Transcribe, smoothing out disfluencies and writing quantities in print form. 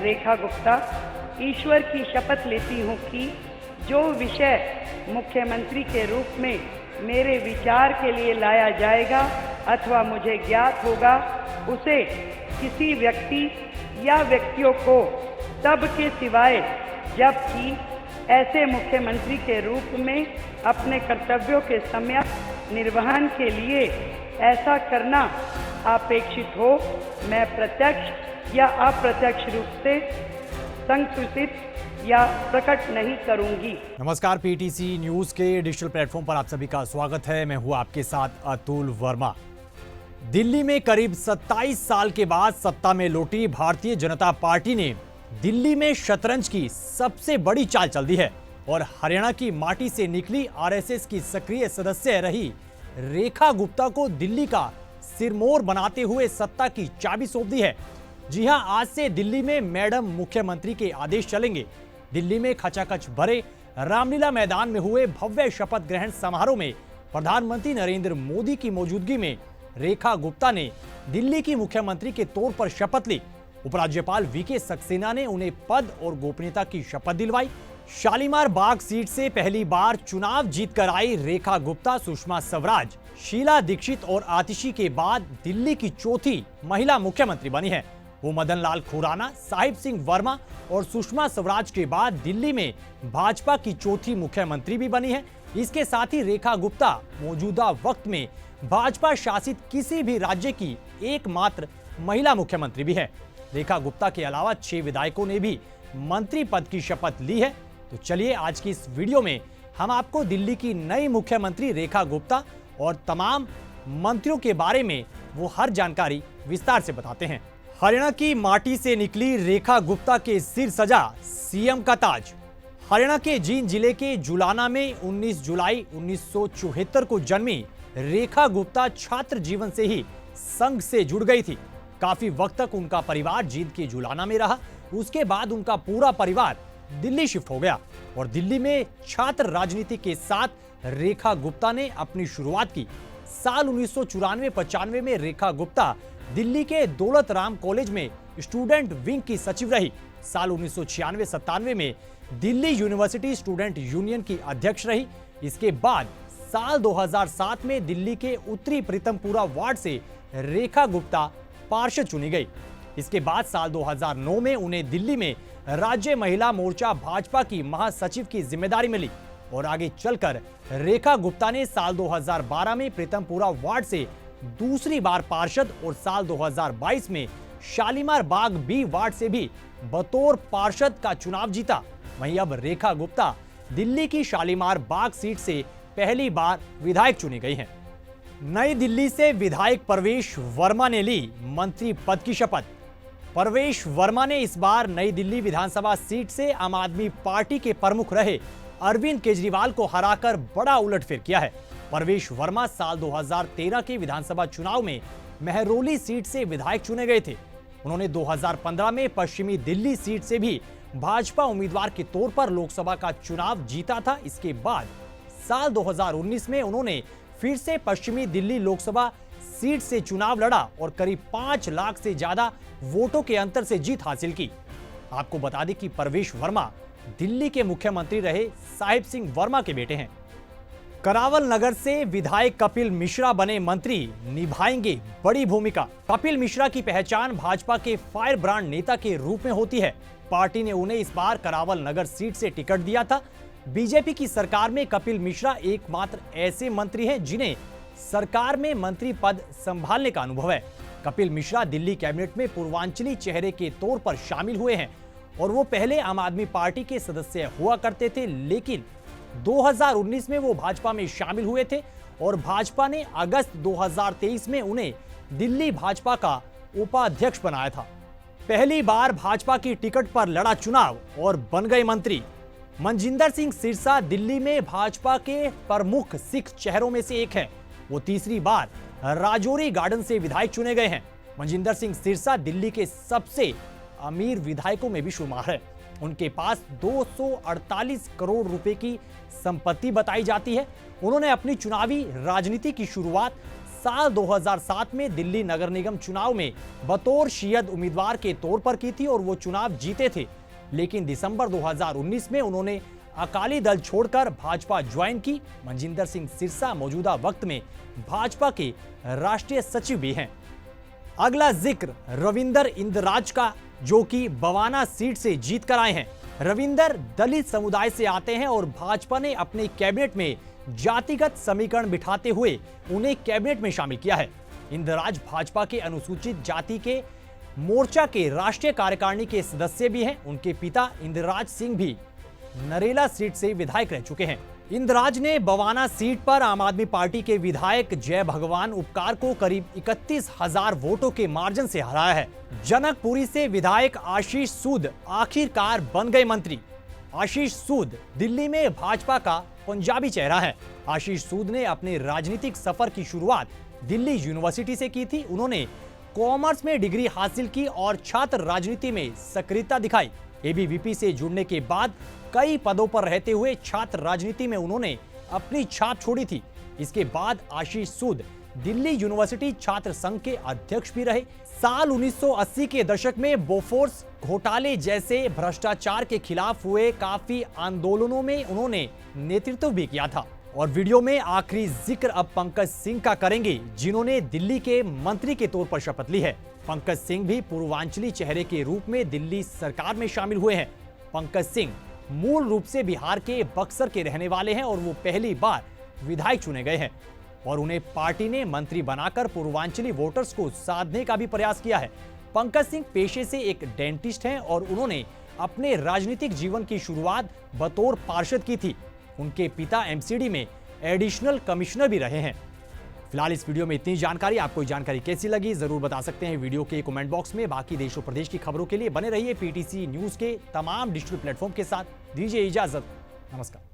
रेखा गुप्ता ईश्वर की शपथ लेती हूँ कि जो विषय मुख्यमंत्री के रूप में मेरे विचार के लिए लाया जाएगा अथवा मुझे ज्ञात होगा, उसे किसी व्यक्ति या व्यक्तियों को तब के सिवाय जबकि ऐसे मुख्यमंत्री के रूप में अपने कर्तव्यों के सम्यक निर्वहन के लिए ऐसा करना अपेक्षित हो, मैं प्रत्यक्ष या अप्रत्यक्ष रूप से संसूचित या प्रकट नहीं करूंगी। नमस्कार, पीटीसी न्यूज के डिजिटल प्लेटफॉर्म पर आप सभी का स्वागत है। मैं हूं आपके साथ अतुल वर्मा। दिल्ली में करीब 27 साल के बाद सत्ता में लौटी भारतीय जनता पार्टी ने दिल्ली में शतरंज की सबसे बड़ी चाल चल दी है और हरियाणा की माटी से निकली आरएसएस की सक्रिय सदस्य रही रेखा गुप्ता को दिल्ली का सिरमौर बनाते हुए सत्ता की चाबी सौंप दी है। जी हां, आज से दिल्ली में मैडम मुख्यमंत्री के आदेश चलेंगे। दिल्ली में खचाखच भरे रामलीला मैदान में हुए भव्य शपथ ग्रहण समारोह में प्रधानमंत्री नरेंद्र मोदी की मौजूदगी में रेखा गुप्ता ने दिल्ली की मुख्यमंत्री के तौर पर शपथ ली। उपराज्यपाल वीके सक्सेना ने उन्हें पद और गोपनीयता की शपथ दिलवाई। शालीमार बाग सीट से पहली बार चुनाव जीतकर आई रेखा गुप्ता सुषमा स्वराज, शीला दीक्षित और आतिशी के बाद दिल्ली की चौथी महिला मुख्यमंत्री बनी है। वो मदन लाल खुराना, साहिब सिंह वर्मा और सुषमा स्वराज के बाद दिल्ली में भाजपा की चौथी मुख्यमंत्री भी बनी है। इसके साथ ही रेखा गुप्ता मौजूदा वक्त में भाजपा शासित किसी भी राज्य की एकमात्र महिला मुख्यमंत्री भी है। रेखा गुप्ता के अलावा 6 विधायकों ने भी मंत्री पद की शपथ ली है। तो चलिए आज की इस वीडियो में हम आपको दिल्ली की नई मुख्यमंत्री रेखा गुप्ता और तमाम मंत्रियों के बारे में वो हर जानकारी विस्तार से बताते हैं। हरियाणा की माटी से निकली रेखा गुप्ता के सिर सजा सीएम का ताज। हरियाणा के जींद जिले के जुलाना में 19 जुलाई 1974 को जन्मी रेखा गुप्ता छात्र जीवन से ही संघ से जुड़ गई थी। काफी वक्त तक उनका परिवार जींद के जुलाना में रहा। उसके बाद उनका पूरा परिवार दिल्ली शिफ्ट हो गया और दिल्ली में छात्र राजनीति के साथ रेखा गुप्ता ने अपनी शुरुआत की। साल 1994-95 में रेखा गुप्ता दिल्ली के दौलत राम कॉलेज में स्टूडेंट विंग की सचिव रही। साल 1996-97 में दिल्ली यूनिवर्सिटी स्टूडेंट यूनियन की अध्यक्ष रही। इसके बाद साल 2007 में दिल्ली के उत्तरी प्रीतमपुरा वार्ड से रेखा गुप्ता पार्षद चुनी गई। इसके बाद साल 2009 में उन्हें दिल्ली में राज्य महिला मोर्चा भाजपा की महासचिव की जिम्मेदारी मिली और आगे चलकर रेखा गुप्ता ने साल 2012 में प्रीतमपुरा वार्ड से दूसरी बार पार्षद और साल 2022 में शालीमार बाग बी वार्ड से भी बतौर पार्षद का चुनाव जीता। वहीं अब रेखा गुप्ता दिल्ली की शालीमार बाग सीट से पहली बार विधायक चुनी गई हैं। नई दिल्ली से विधायक परवेश वर्मा ने ली मंत्री पद की शपथ। परवेश वर्मा ने इस बार नई दिल्ली विधानसभा सीट से आम आदमी पार्टी के प्रमुख रहे अरविंद केजरीवाल को हराकर बड़ा उलटफेर किया है। परवेश वर्मा साल 2013 के विधानसभा चुनाव में महरौली सीट से विधायक चुने गए थे। उन्होंने 2015 में पश्चिमी दिल्ली सीट से भी भाजपा उम्मीदवार के तौर पर लोकसभा का चुनाव जीता था। इसके बाद साल 2019 में उन्होंने फिर से पश्चिमी दिल्ली लोकसभा सीट से चुनाव लड़ा और करीब 5 लाख से ज्यादा वोटों के अंतर से जीत हासिल की। आपको बता दें कि परवेश वर्मा दिल्ली के मुख्यमंत्री रहे साहिब सिंह वर्मा के बेटे हैं। करावल नगर से विधायक कपिल मिश्रा बने मंत्री, निभाएंगे बड़ी भूमिका। कपिल मिश्रा की पहचान भाजपा के फायर ब्रांड नेता के रूप में होती है। पार्टी ने उन्हें इस बार करावल नगर सीट से टिकट दिया था। बीजेपी की सरकार में कपिल मिश्रा एकमात्र ऐसे मंत्री हैं जिन्हें सरकार में मंत्री पद संभालने का अनुभव है। कपिल मिश्रा दिल्ली कैबिनेट में पूर्वांचली चेहरे के तौर पर शामिल हुए हैं और वो पहले आम आदमी पार्टी के सदस्य हुआ करते थे, लेकिन 2019 में वो भाजपा में शामिल हुए थे और भाजपा ने अगस्त 2023 में उन्हें दिल्ली भाजपा का उपाध्यक्ष बनाया था। पहली बार भाजपा की टिकट पर लड़ा चुनाव और बन गए मंत्री। मनजिंदर सिंह सिरसा दिल्ली में भाजपा के प्रमुख सिख चेहरों में से एक है। वो तीसरी बार राजौरी गार्डन से विधायक चुने गए हैं। मनजिंदर सिंह सिरसा दिल्ली के सबसे अमीर विधायकों में भी शुमार है। उनके पास 248 करोड़ रुपए की संपत्ति बताई जाती है। उन्होंने अपनी चुनावी राजनीति की शुरुआत साल 2007 में दिल्ली नगर निगम चुनाव में बतौर शियद उम्मीदवार के तौर पर की थी और वो चुनाव जीते थे। लेकिन दिसंबर 2019 में उन्होंने अकाली दल छोड़कर भाजपा ज्वाइन की। मनजिंदर सिंह सिरसा मौजूदा वक्त में भाजपा के राष्ट्रीय सचिव भी हैं। अगला जिक्र रविंदर इंदराज का, जो कि बवाना सीट से जीत कर आए हैं। रविंदर दलित समुदाय से आते हैं और भाजपा ने अपने कैबिनेट में जातिगत समीकरण बिठाते हुए उन्हें कैबिनेट में शामिल किया है। इंदराज भाजपा के अनुसूचित जाति के मोर्चा के राष्ट्रीय कार्यकारिणी के सदस्य भी हैं। उनके पिता इंदराज सिंह भी नरेला सीट से विधायक रह चुके हैं। इंदराज ने बवाना सीट पर आम आदमी पार्टी के विधायक जय भगवान उपकार को करीब 31,000 वोटों के मार्जिन से हराया है। जनकपुरी से विधायक आशीष सूद आखिरकार बन गए मंत्री। आशीष सूद दिल्ली में भाजपा का पंजाबी चेहरा है। आशीष सूद ने अपने राजनीतिक सफर की शुरुआत दिल्ली यूनिवर्सिटी से की थी। उन्होंने कॉमर्स में डिग्री हासिल की और छात्र राजनीति में सक्रियता दिखाई। एबीवीपी से जुड़ने के बाद कई पदों पर रहते हुए छात्र राजनीति में उन्होंने अपनी छाप छोड़ी थी। इसके बाद आशीष सूद दिल्ली यूनिवर्सिटी छात्र संघ के अध्यक्ष भी रहे। साल 1980 के दशक में बोफोर्स घोटाले जैसे भ्रष्टाचार के खिलाफ हुए काफी आंदोलनों में उन्होंने नेतृत्व भी किया था। और वीडियो में आखिरी जिक्र अब पंकज सिंह का करेंगे, जिन्होंने दिल्ली के मंत्री के तौर पर शपथ ली है। पंकज सिंह भी पूर्वांचली चेहरे के रूप में दिल्ली सरकार में शामिल हुए हैं। पंकज सिंह मूल रूप से बिहार के बक्सर के रहने वाले हैं और वो पहली बार विधायक चुने गए हैं और उन्हें पार्टी ने मंत्री बनाकर पूर्वांचली वोटर्स को साधने का भी प्रयास किया है। पंकज सिंह पेशे से एक डेंटिस्ट हैं और उन्होंने अपने राजनीतिक जीवन की शुरुआत बतौर पार्षद की थी। उनके पिता एमसीडी में एडिशनल कमिश्नर भी रहे हैं। फिलहाल इस वीडियो में इतनी जानकारी। आपको ये जानकारी कैसी लगी जरूर बता सकते हैं वीडियो के कमेंट बॉक्स में। बाकी देश और प्रदेश की खबरों के लिए बने रहिए पीटीसी न्यूज के तमाम डिजिटल प्लेटफॉर्म के साथ। दीजिए इजाजत, नमस्कार।